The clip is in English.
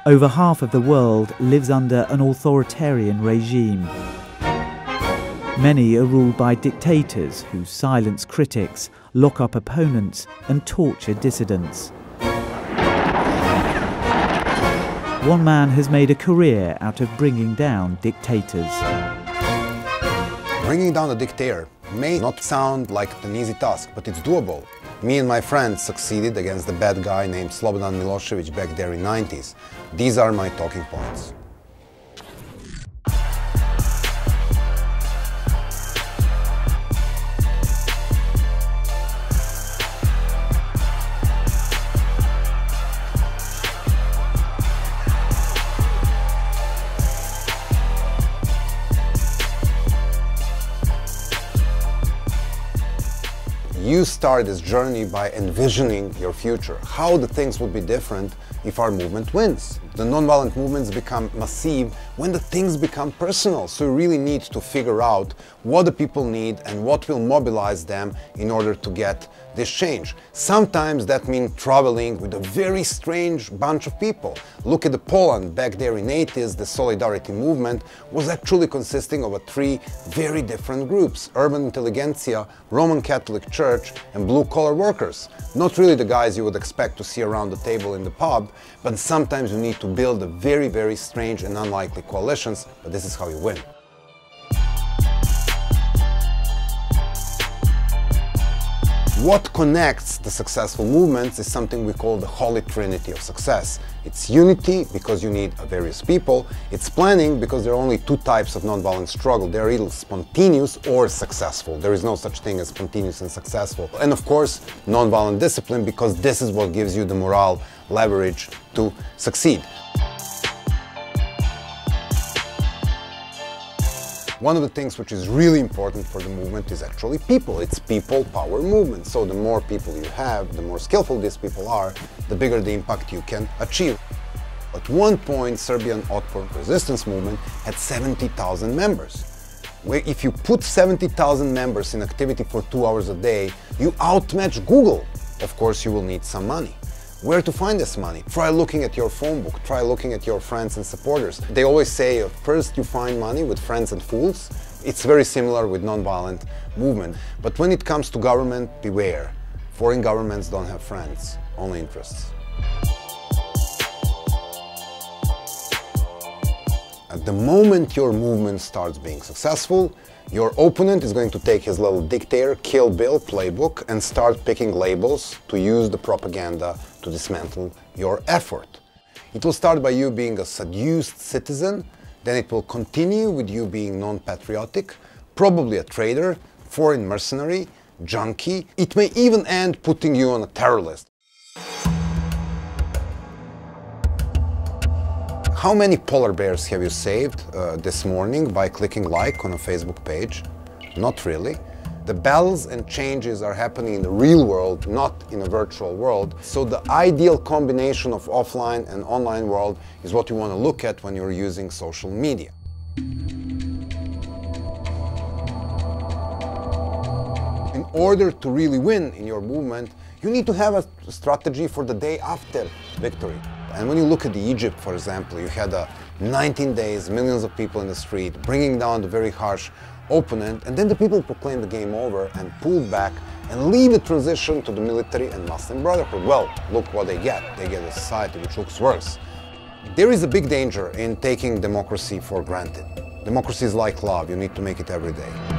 Over half of the world lives under an authoritarian regime. Many are ruled by dictators who silence critics, lock up opponents and torture dissidents. One man has made a career out of bringing down dictators. Bringing down a dictator may not sound like an easy task, but it's doable. Me and my friends succeeded against the bad guy named Slobodan Milosevic back there in the 90s. These are my talking points. You start this journey by envisioning your future, how the things would be different if our movement wins. The nonviolent movements become massive when the things become personal, so you really need to figure out what the people need and what will mobilize them in order to get this change. Sometimes that means traveling with a very strange bunch of people. Look at the Poland back there in the 80s, the Solidarity movement was actually consisting of three very different groups: urban intelligentsia, Roman Catholic Church and blue-collar workers. Not really the guys you would expect to see around the table in the pub, but sometimes you need to build a very, very strange and unlikely coalitions, but this is how you win. What connects the successful movements is something we call the holy trinity of success. It's unity, because you need various people. It's planning, because there are only two types of nonviolent struggle. They're either spontaneous or successful. There is no such thing as spontaneous and successful. And of course, nonviolent discipline, because this is what gives you the morale leverage to succeed. One of the things which is really important for the movement is actually people. It's people power movement. So the more people you have, the more skillful these people are, the bigger the impact you can achieve. At one point, Serbian Otpor resistance movement had 70,000 members. If you put 70,000 members in activity for 2 hours a day, you outmatch Google. Of course, you will need some money. Where to find this money? Try looking at your phone book, try looking at your friends and supporters. They always say, first you find money with friends and fools. It's very similar with nonviolent movement. But when it comes to government, beware. Foreign governments don't have friends, only interests. At the moment your movement starts being successful, your opponent is going to take his little dictator, Kill Bill playbook and start picking labels to use the propaganda to dismantle your effort. It will start by you being a seduced citizen, then it will continue with you being non-patriotic, probably a traitor, foreign mercenary, junkie. It may even end putting you on a terror list. How many polar bears have you saved this morning by clicking like on a Facebook page? Not really. The battles and changes are happening in the real world, not in a virtual world. So the ideal combination of offline and online world is what you want to look at when you're using social media. In order to really win in your movement, you need to have a strategy for the day after victory. And when you look at Egypt, for example, you had 19 days, millions of people in the street, bringing down the very harsh opponent, and then the people proclaimed the game over and pulled back and leave the transition to the military and Muslim Brotherhood. Well, look what they get. They get a society which looks worse. There is a big danger in taking democracy for granted. Democracy is like love, you need to make it every day.